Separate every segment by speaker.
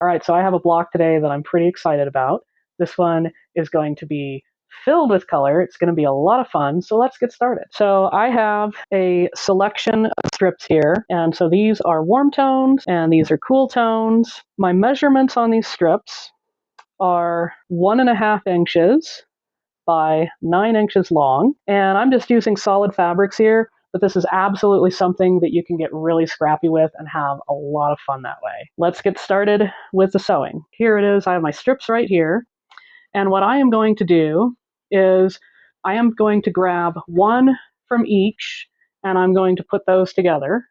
Speaker 1: All right, so I have a block today that I'm pretty excited about. This one is going to be filled with color. It's going to be a lot of fun, so let's get started. So I have a selection of strips here, and so these are warm tones and these are cool tones. My measurements on these strips are 1.5 inches by 9 inches long, and I'm just using solid fabrics here, but this is absolutely something that you can get really scrappy with and have a lot of fun that way. Let's get started with the sewing. Here it is. I have my strips right here, and what I am going to do is I am going to grab one from each, and I'm going to put those together.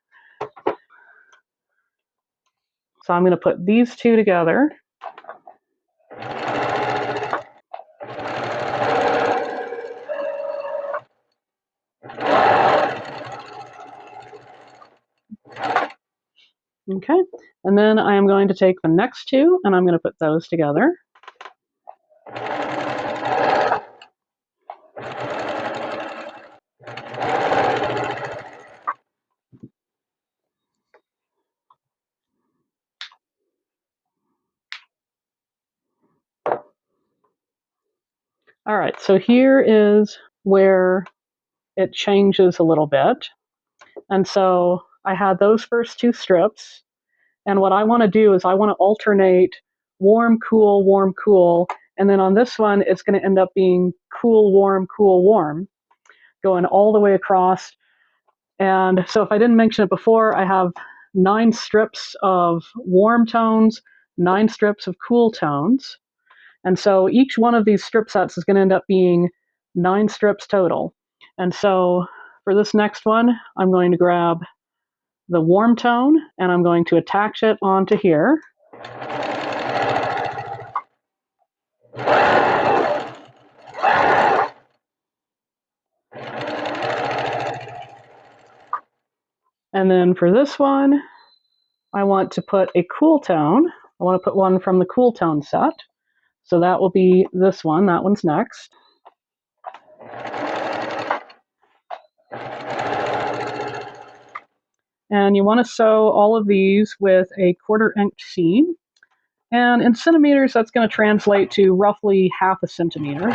Speaker 1: So I'm going to put these two together. Okay, and then I am going to take the next two and I'm going to put those together. All right, so here is where it changes a little bit. And so I had those first two strips. And what I want to do is I want to alternate warm, cool, and then on this one, it's going to end up being cool, warm, going all the way across. And so if I didn't mention it before, I have 9 strips of warm tones, 9 strips of cool tones. And so each one of these strip sets is going to end up being 9 strips total. And so for this next one, I'm going to grab the warm tone and I'm going to attach it onto here. And then for this one, I want to put a cool tone. I want to put one from the cool tone set. So that will be this one. That one's next. And you want to sew all of these with a 1/4 inch seam. And in centimeters, that's going to translate to roughly 1/2 centimeter.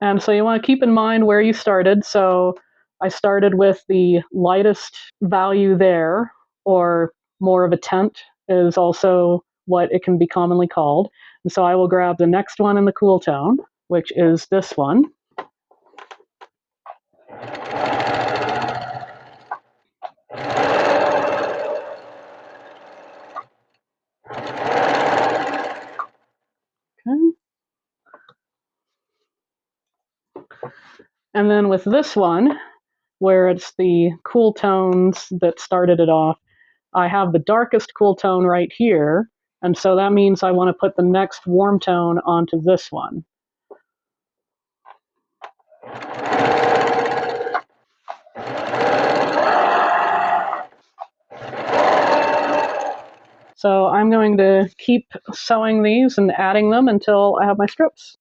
Speaker 1: And so you want to keep in mind where you started. So I started with the lightest value there, or more of a tent is also what it can be commonly called. And so I will grab the next one in the cool tone, which is this one. Okay. And then with this one, where it's the cool tones that started it off, I have the darkest cool tone right here. And so that means I want to put the next warm tone onto this one. So I'm going to keep sewing these and adding them until I have my strips.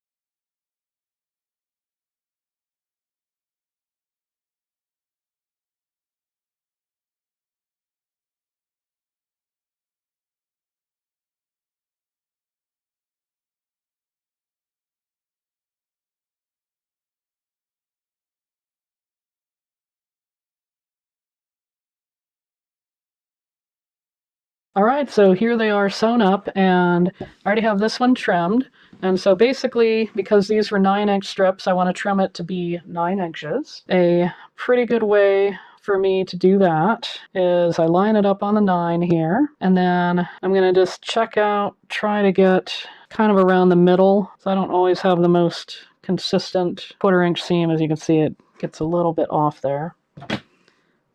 Speaker 1: All right, so here they are sewn up, and I already have this one trimmed. And so basically, because these were 9-inch strips, I want to trim it to be 9 inches. A pretty good way for me to do that is I line it up on the 9 here, and then I'm going to just check out, try to get kind of around the middle. So I don't always have the most consistent 1/4 inch seam. As you can see, it gets a little bit off there.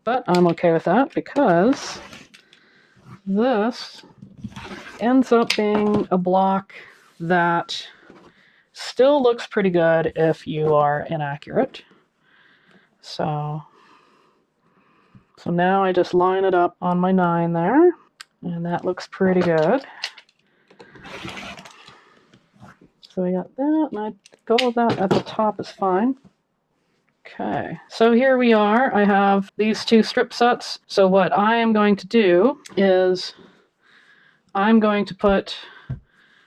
Speaker 1: But I'm okay with that because this ends up being a block that still looks pretty good if you are inaccurate. So now I just line it up on my 9 there, and that looks pretty good. So we got that, and I go with that at the top is fine. Okay, so here we are. I have these two strip sets. So what I am going to do is I'm going to put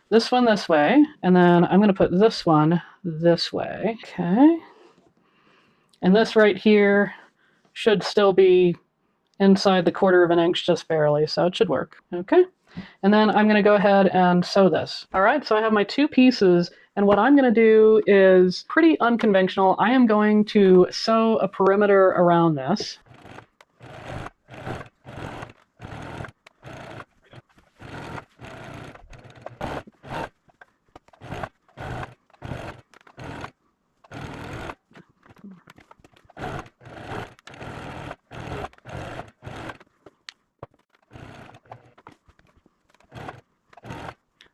Speaker 1: this one this way, and then I'm going to put this one this way. Okay. And this right here should still be inside the 1/4 of an inch just barely, so it should work. Okay. And then I'm going to go ahead and sew this. All right, so I have my two pieces, and what I'm going to do is pretty unconventional. I am going to sew a perimeter around this.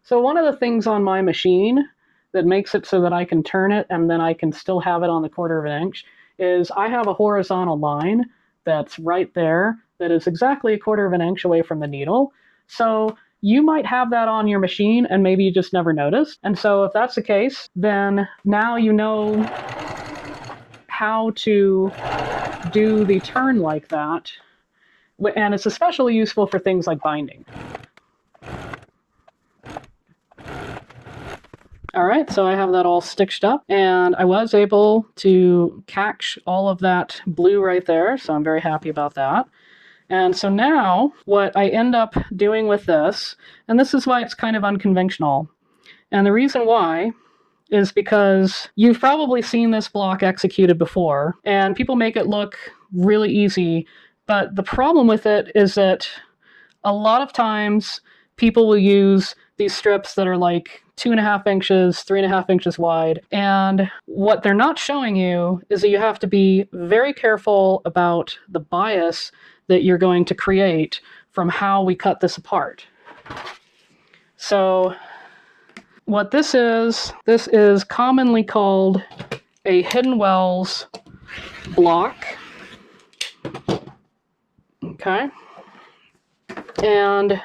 Speaker 1: So one of the things on my machine that makes it so that I can turn it and then I can still have it on the 1/4 of an inch is I have a horizontal line that's right there that is exactly a 1/4 of an inch away from the needle. So you might have that on your machine and maybe you just never noticed. And so if that's the case, then now you know how to do the turn like that. And it's especially useful for things like binding. All right, so I have that all stitched up, and I was able to catch all of that blue right there, so I'm very happy about that. And so now what I end up doing with this, and this is why it's kind of unconventional, and the reason why is because you've probably seen this block executed before, and people make it look really easy, but the problem with it is that a lot of times people will use these strips that are like 2.5 inches, 3.5 inches wide. And what they're not showing you is that you have to be very careful about the bias that you're going to create from how we cut this apart. So what this is commonly called a hidden wells block. Okay. And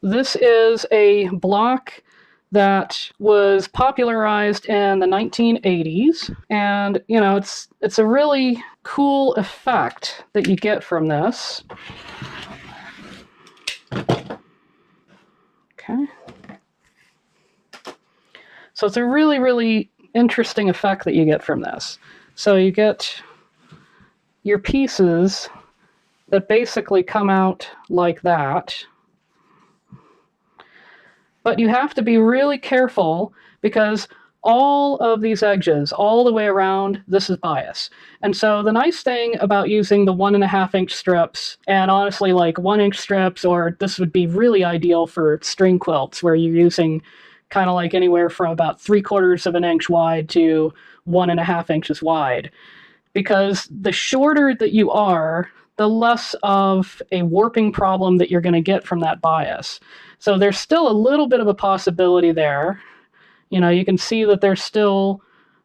Speaker 1: this is a block that was popularized in the 1980s. And, you know, it's a really cool effect that you get from this. Okay. So it's a really, really interesting effect that you get from this. So you get your pieces that basically come out like that. But you have to be really careful because all of these edges, all the way around, this is bias. And so the nice thing about using the 1.5 inch strips, and honestly like 1 inch strips, or this would be really ideal for string quilts where you're using kind of like anywhere from about 3/4 of an inch wide to 1.5 inches wide. Because the shorter that you are, the less of a warping problem that you're going to get from that bias. So there's still a little bit of a possibility there. You know, you can see that there's still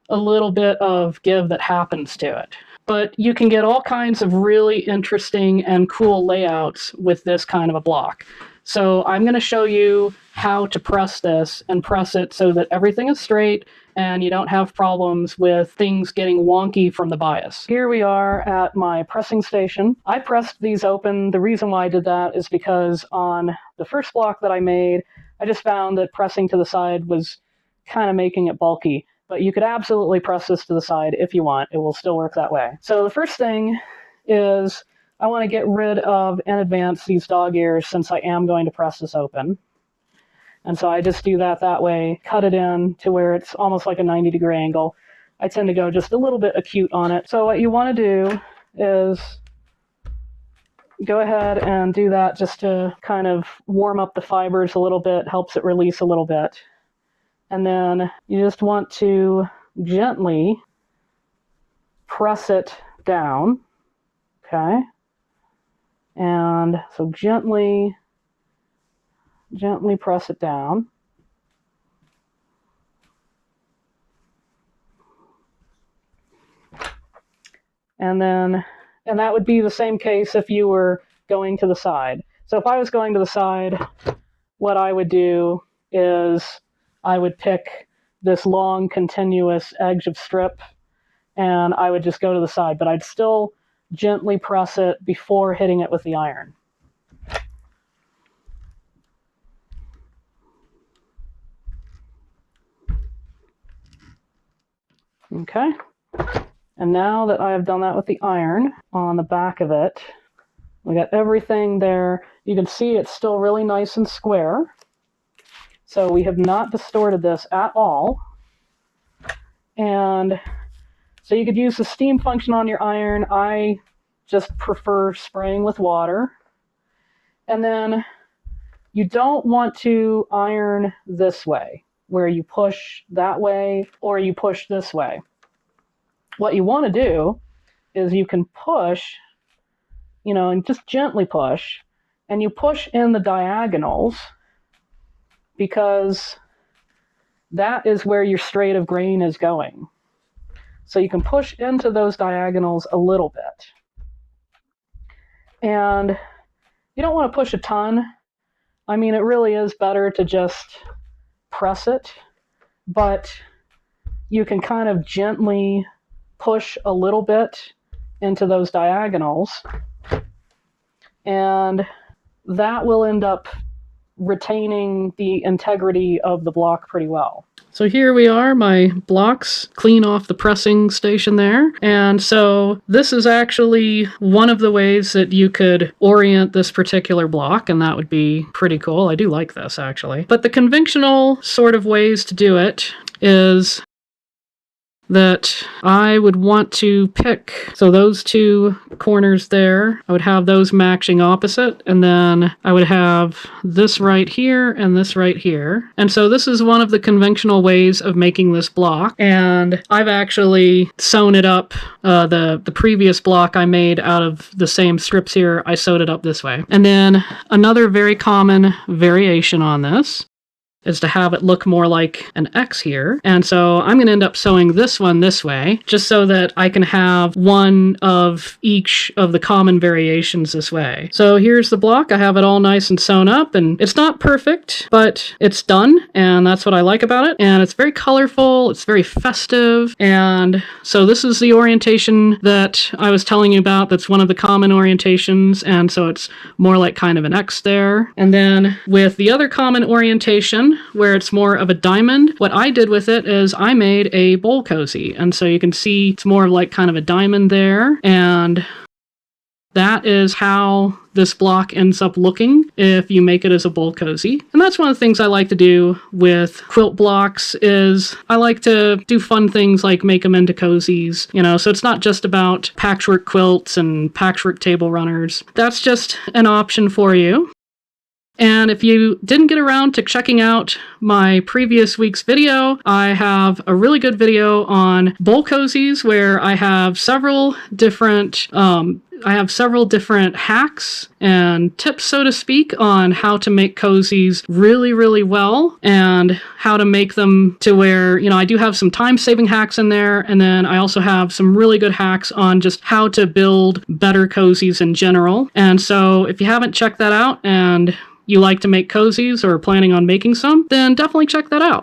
Speaker 1: a little bit of give that happens to it. But you can get all kinds of really interesting and cool layouts with this kind of a block. So I'm going to show you how to press this and press it so that everything is straight and you don't have problems with things getting wonky from the bias. Here we are at my pressing station. I pressed these open. The reason why I did that is because on the first block that I made, I just found that pressing to the side was kind of making it bulky. But you could absolutely press this to the side if you want. It will still work that way. So the first thing is I want to get rid of, in advance, these dog ears since I am going to press this open. And so I just do that way, cut it in to where it's almost like a 90-degree angle. I tend to go just a little bit acute on it. So what you want to do is go ahead and do that just to kind of warm up the fibers a little bit, helps it release a little bit. And then you just want to gently press it down, okay? And so gently press it down. And that would be the same case if you were going to the side. So if I was going to the side, what I would do is I would pick this long continuous edge of strip and I would just go to the side, but I'd still gently press it before hitting it with the iron. Okay, and now that I have done that with the iron on the back of it, we got everything there. You can see it's still really nice and square. So we have not distorted this at all. And so you could use the steam function on your iron. I just prefer spraying with water. And then you don't want to iron this way, where you push that way or you push this way. What you want to do is you can push, and just gently push, and you push in the diagonals, because that is where your straight of grain is going. So you can push into those diagonals a little bit. And you don't want to push a ton. I mean, it really is better to just press it, but you can kind of gently push a little bit into those diagonals, and that will end up retaining the integrity of the block pretty well. So here we are, my blocks clean off the pressing station there. And so this is actually one of the ways that you could orient this particular block, and that would be pretty cool. I do like this, actually. But the conventional sort of ways to do it is that I would want to pick, so those two corners there, I would have those matching opposite, and then I would have this right here and this right here. And so this is one of the conventional ways of making this block, and I've actually sewn it up. The previous block I made out of the same strips here, I sewed it up this way. And then another very common variation on this is to have it look more like an X here. And so I'm going to end up sewing this one this way, just so that I can have one of each of the common variations this way. So here's the block. I have it all nice and sewn up, and it's not perfect, but it's done, and that's what I like about it. And it's very colorful, it's very festive, and so this is the orientation that I was telling you about. That's one of the common orientations, and so it's more like kind of an X there. And then with the other common orientation, where it's more of a diamond, what I did with it is I made a bowl cozy. And so you can see it's more like kind of a diamond there. And that is how this block ends up looking if you make it as a bowl cozy. And that's one of the things I like to do with quilt blocks, is I like to do fun things like make them into cozies, so it's not just about patchwork quilts and patchwork table runners. That's just an option for you. And if you didn't get around to checking out my previous week's video, I have a really good video on bowl cozies where I have several different hacks and tips, so to speak, on how to make cozies really, really well, and how to make them to where, I do have some time-saving hacks in there, and then I also have some really good hacks on just how to build better cozies in general. And so if you haven't checked that out and you like to make cozies or are planning on making some, then definitely check that out.